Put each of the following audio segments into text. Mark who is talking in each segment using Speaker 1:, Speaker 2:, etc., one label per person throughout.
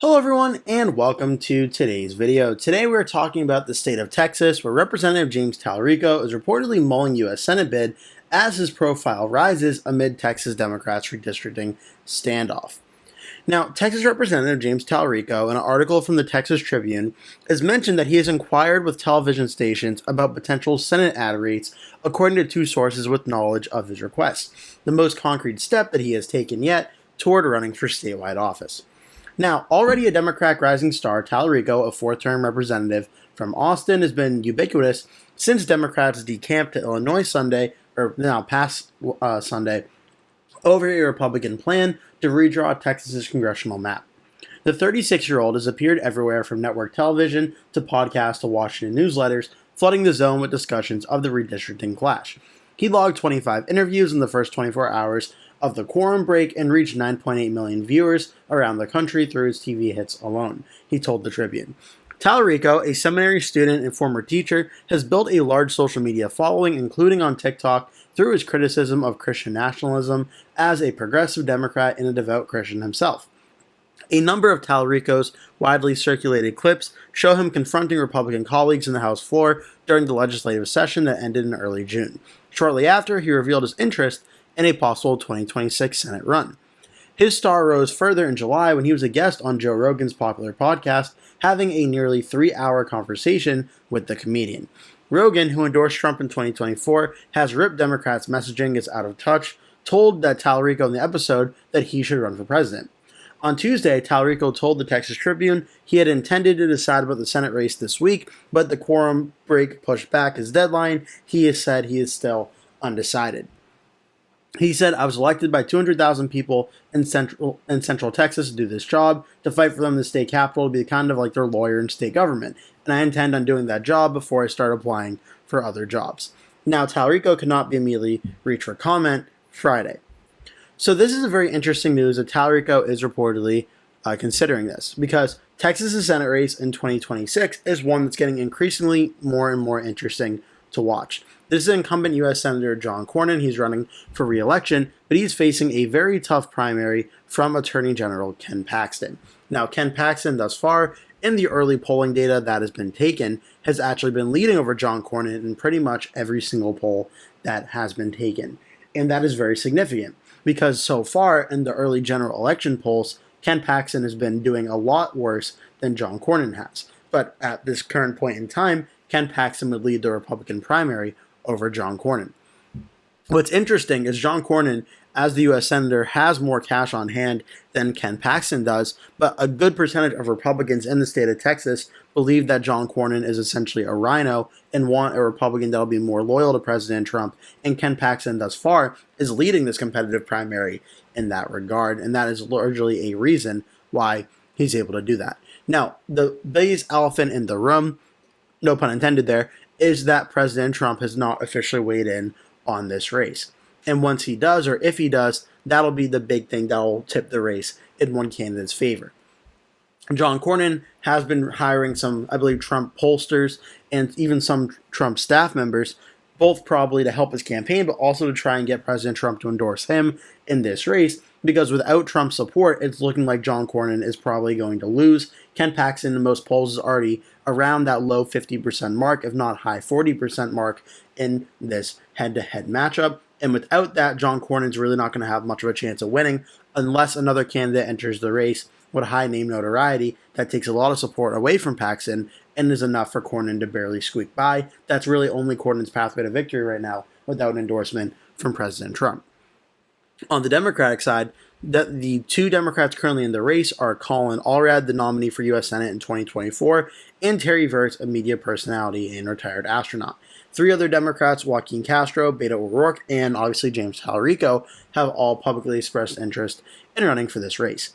Speaker 1: Hello everyone and welcome to today's video. Today we're talking about the state of Texas where Representative James Talarico is reportedly mulling U.S. Senate bid as his profile rises amid Texas Democrats' redistricting standoff. Now, Texas Representative James Talarico, in an article from the Texas Tribune, has mentioned that he has inquired with television stations about potential Senate ad rates according to two sources with knowledge of his request, the most concrete step that he has taken yet toward running for statewide office. Now, already a Democratic rising star, Talarico, a fourth-term representative from Austin, has been ubiquitous since Democrats decamped to Illinois Sunday, or now past Sunday, over a Republican plan to redraw Texas's congressional map. The 36-year-old has appeared everywhere from network television to podcasts to Washington newsletters, flooding the zone with discussions of the redistricting clash. He logged 25 interviews in the first 24 hours of the quorum break and reached 9.8 million viewers around the country through his TV hits alone, he told the Tribune. Talarico, a seminary student and former teacher, has built a large social media following, including on TikTok, through his criticism of Christian nationalism as a progressive Democrat and a devout Christian himself. A number of Talarico's widely circulated clips show him confronting Republican colleagues in the House floor during the legislative session that ended in early June. Shortly after, he revealed his interest in a possible 2026 Senate run. His star rose further in July when he was a guest on Joe Rogan's popular podcast, having a nearly 3-hour conversation with the comedian. Rogan, who endorsed Trump in 2024, has ripped Democrats' messaging is out of touch, told that Talarico in the episode that he should run for president. On Tuesday, Talarico told the Texas Tribune he had intended to decide about the Senate race this week, but the quorum break pushed back his deadline. He has said he is still undecided. He said, I was elected by 200,000 people in Central Texas to do this job, to fight for them in the state capitol, to be kind of like their lawyer in state government. And I intend on doing that job before I start applying for other jobs. Now, Talarico could not be immediately reached for comment Friday. So this is a very interesting news that Talarico is reportedly considering this, because Texas' Senate race in 2026 is one that's getting increasingly more and more interesting to watch. This is incumbent U.S. Senator John Cornyn. He's running for re-election, but he's facing a very tough primary from Attorney General Ken Paxton. Now, Ken Paxton, thus far, in the early polling data that has been taken, has actually been leading over John Cornyn in pretty much every single poll that has been taken. And that is very significant, because so far in the early general election polls, Ken Paxton has been doing a lot worse than John Cornyn has. But at this current point in time, Ken Paxton would lead the Republican primary over John Cornyn. What's interesting is John Cornyn, as the U.S. Senator, has more cash on hand than Ken Paxton does, but a good percentage of Republicans in the state of Texas believe that John Cornyn is essentially a rhino and want a Republican that will be more loyal to President Trump, and Ken Paxton, thus far, is leading this competitive primary in that regard, and that is largely a reason why he's able to do that. Now, the biggest elephant in the room, no pun intended there, is that President Trump has not officially weighed in on this race. And once he does, or if he does, that'll be the big thing that will tip the race in one candidate's favor. John Cornyn has been hiring some, I believe, Trump pollsters and even some Trump staff members, both probably to help his campaign, but also to try and get President Trump to endorse him in this race, because without Trump's support, it's looking like John Cornyn is probably going to lose. Ken Paxton in most polls is already around that low 50% mark, if not high 40% mark in this head-to-head matchup. And without that, John Cornyn's really not going to have much of a chance of winning unless another candidate enters the race with high name notoriety that takes a lot of support away from Paxton and is enough for Cornyn to barely squeak by. That's really only Cornyn's pathway to victory right now without an endorsement from President Trump. On the Democratic side, the two Democrats currently in the race are Colin Allred, the nominee for U.S. Senate in 2024, and Terry Virts, a media personality and retired astronaut. Three other Democrats, Joaquin Castro, Beto O'Rourke, and obviously James Talarico, have all publicly expressed interest in running for this race.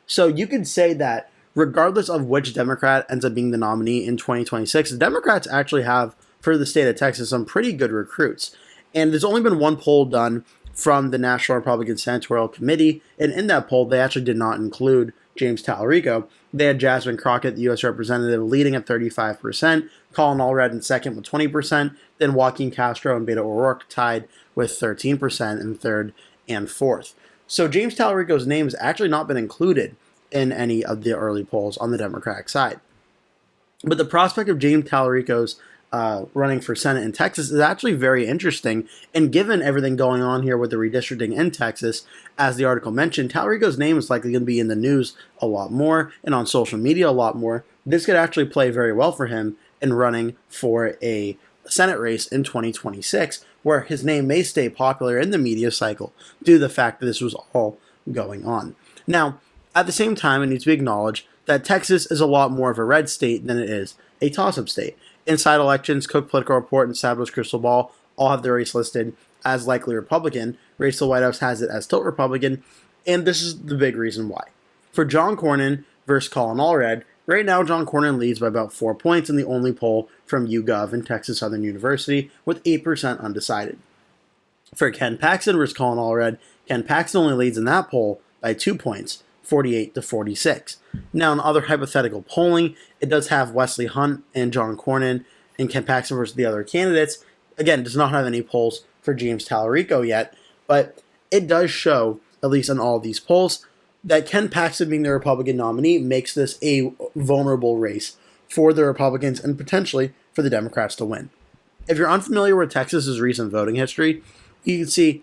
Speaker 1: So you could say that regardless of which Democrat ends up being the nominee in 2026, the Democrats actually have, for the state of Texas, some pretty good recruits. And there's only been one poll done from the National Republican Senatorial Committee, and in that poll, they actually did not include James Talarico. They had Jasmine Crockett, the U.S. Representative, leading at 35%, Colin Allred in second with 20%, then Joaquin Castro and Beto O'Rourke tied with 13% in third and fourth. So James Talarico's name has actually not been included in any of the early polls on the Democratic side. But the prospect of James Talarico's running for Senate in Texas is actually very interesting. And given everything going on here with the redistricting in Texas, as the article mentioned, Talarico's name is likely going to be in the news a lot more and on social media a lot more. This could actually play very well for him in running for a Senate race in 2026, where his name may stay popular in the media cycle due to the fact that this was all going on. Now, at the same time, it needs to be acknowledged that Texas is a lot more of a red state than it is a toss-up state. Inside Elections, Cook Political Report, and Established Crystal Ball all have their race listed as likely Republican. Race to the White House has it as tilt Republican, and this is the big reason why. For John Cornyn versus Colin Allred, right now John Cornyn leads by about 4 points in the only poll from YouGov and Texas Southern University, with 8% undecided. For Ken Paxton versus Colin Allred, Ken Paxton only leads in that poll by 2 points, 48 to 46. Now, in other hypothetical polling, it does have Wesley Hunt and John Cornyn and Ken Paxton versus the other candidates. Again, does not have any polls for James Talarico yet, but it does show, at least in all of these polls, that Ken Paxton being the Republican nominee makes this a vulnerable race for the Republicans and potentially for the Democrats to win. If you're unfamiliar with Texas's recent voting history, you can see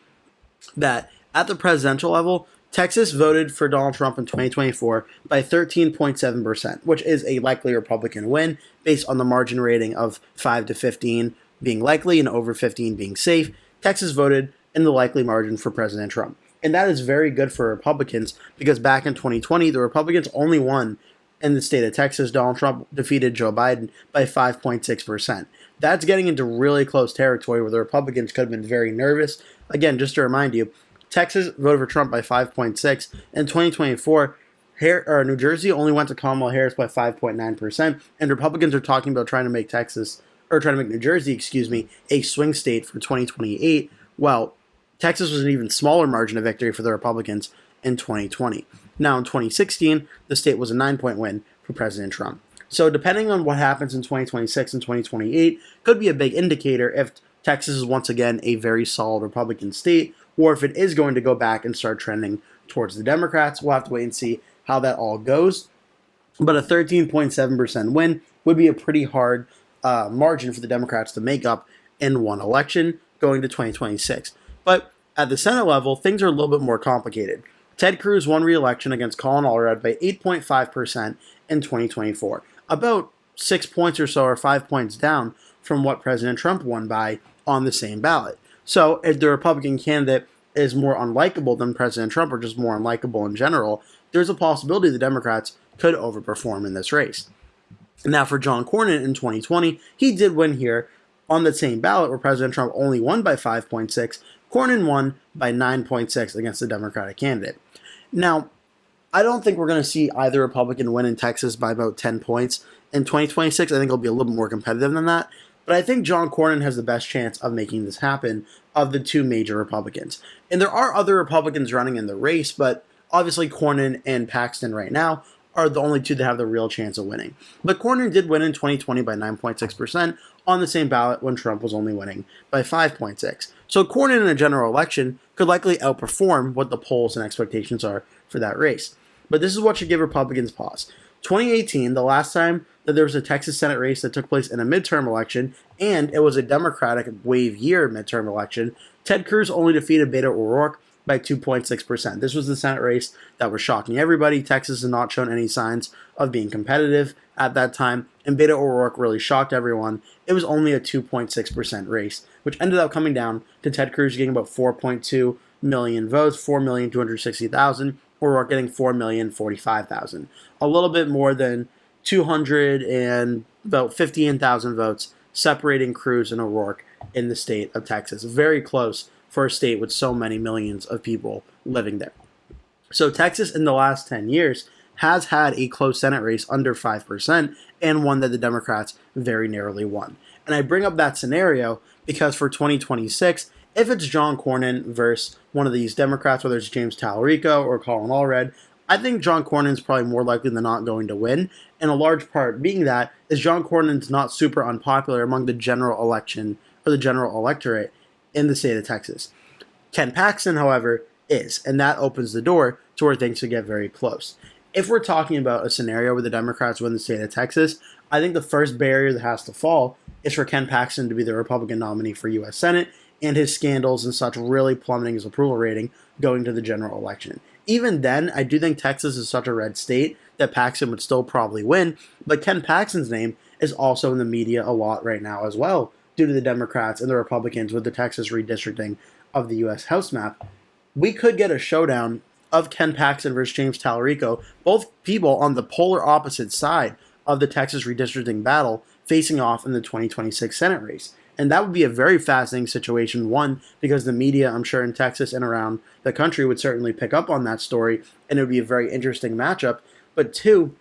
Speaker 1: that at the presidential level, Texas voted for Donald Trump in 2024 by 13.7%, which is a likely Republican win based on the margin rating of 5 to 15 being likely and over 15 being safe. Texas voted in the likely margin for President Trump. And that is very good for Republicans because back in 2020, the Republicans only won in the state of Texas. Donald Trump defeated Joe Biden by 5.6%. That's getting into really close territory where the Republicans could have been very nervous. Again, just to remind you, Texas voted for Trump by 5.6. In 2024, New Jersey only went to Kamala Harris by 5.9%, and Republicans are talking about trying to make New Jersey, a swing state for 2028. Well, Texas was an even smaller margin of victory for the Republicans in 2020. Now, in 2016, the state was a 9-point win for President Trump. So depending on what happens in 2026 and 2028, could be a big indicator if Texas is once again a very solid Republican state, or if it is going to go back and start trending towards the Democrats. We'll have to wait and see how that all goes. But a 13.7% win would be a pretty hard margin for the Democrats to make up in one election going to 2026. But at the Senate level, things are a little bit more complicated. Ted Cruz won re-election against Colin Allred by 8.5% in 2024, about 6 points or so, or 5 points down from what President Trump won by on the same ballot. So if the Republican candidate is more unlikable than President Trump, or just more unlikable in general, there's a possibility the Democrats could overperform in this race. Now for John Cornyn in 2020, he did win here on the same ballot where President Trump only won by 5.6. Cornyn won by 9.6 against the Democratic candidate. Now, I don't think we're going to see either Republican win in Texas by about 10 points in 2026. I think it'll be a little more competitive than that. But I think John Cornyn has the best chance of making this happen of the two major Republicans. And there are other Republicans running in the race, but obviously Cornyn and Paxton right now are the only two that have the real chance of winning. But Cornyn did win in 2020 by 9.6% on the same ballot when Trump was only winning by 5.6%. So Cornyn in a general election could likely outperform what the polls and expectations are for that race. But this is what should give Republicans pause. 2018, the last time that there was a Texas Senate race that took place in a midterm election, and it was a Democratic wave year midterm election, Ted Cruz only defeated Beto O'Rourke by 2.6%. This was the Senate race that was shocking everybody. Texas had not shown any signs of being competitive at that time, and Beto O'Rourke really shocked everyone. It was only a 2.6% race, which ended up coming down to Ted Cruz getting about 4.2 million votes, 4,260,000, O'Rourke getting 4,045,000. A little bit more than 200 and about 15,000 votes separating Cruz and O'Rourke in the state of Texas. Very close for a state with so many millions of people living there. So Texas in the last 10 years has had a close Senate race under 5% and one that the Democrats very narrowly won. And I bring up that scenario because for 2026, if it's John Cornyn versus one of these Democrats, whether it's James Talarico or Colin Allred, I think John Cornyn's probably more likely than not going to win. And a large part being that is John Cornyn's not super unpopular among the general election or the general electorate in the state of Texas. Ken Paxton, however, is, and that opens the door to where things could get very close. If we're talking about a scenario where the Democrats win the state of Texas, I think the first barrier that has to fall is for Ken Paxton to be the Republican nominee for U.S. Senate, and his scandals and such really plummeting his approval rating going to the general election. Even then, I do think Texas is such a red state that Paxton would still probably win, but Ken Paxton's name is also in the media a lot right now as well, due to the Democrats and the Republicans with the Texas redistricting of the U.S. House map. We could get a showdown of Ken Paxton versus James Talarico, both people on the polar opposite side of the Texas redistricting battle, facing off in the 2026 Senate race. And that would be a very fascinating situation, one, because the media, I'm sure, in Texas and around the country would certainly pick up on that story, and it would be a very interesting matchup. But two,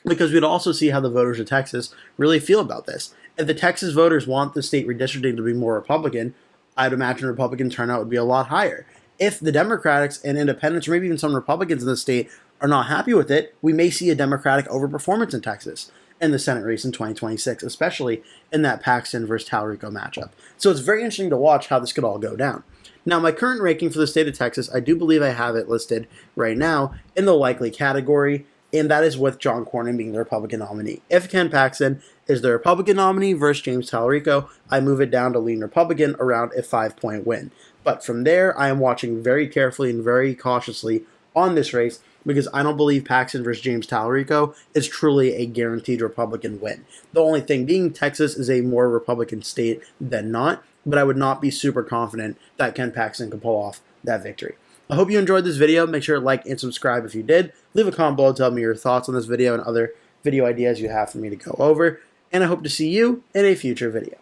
Speaker 1: because we'd also see how the voters of Texas really feel about this. If the Texas voters want the state redistricting to be more Republican, I'd imagine Republican turnout would be a lot higher. If the Democrats and independents, or maybe even some Republicans in the state, are not happy with it, we may see a Democratic overperformance in Texas in the Senate race in 2026, especially in that Paxton versus Talarico matchup. So it's very interesting to watch how this could all go down. Now, my current ranking for the state of Texas, I do believe I have it listed right now in the likely category, and that is with John Cornyn being the Republican nominee. If Ken Paxton is the Republican nominee versus James Talarico, I move it down to lean Republican around a 5-point win. But from there, I am watching very carefully and very cautiously on this race because I don't believe Paxton versus James Talarico is truly a guaranteed Republican win. The only thing being Texas is a more Republican state than not, but I would not be super confident that Ken Paxton can pull off that victory. I hope you enjoyed this video. Make sure to like and subscribe if you did. Leave a comment below, tell me your thoughts on this video and other video ideas you have for me to go over. And I hope to see you in a future video.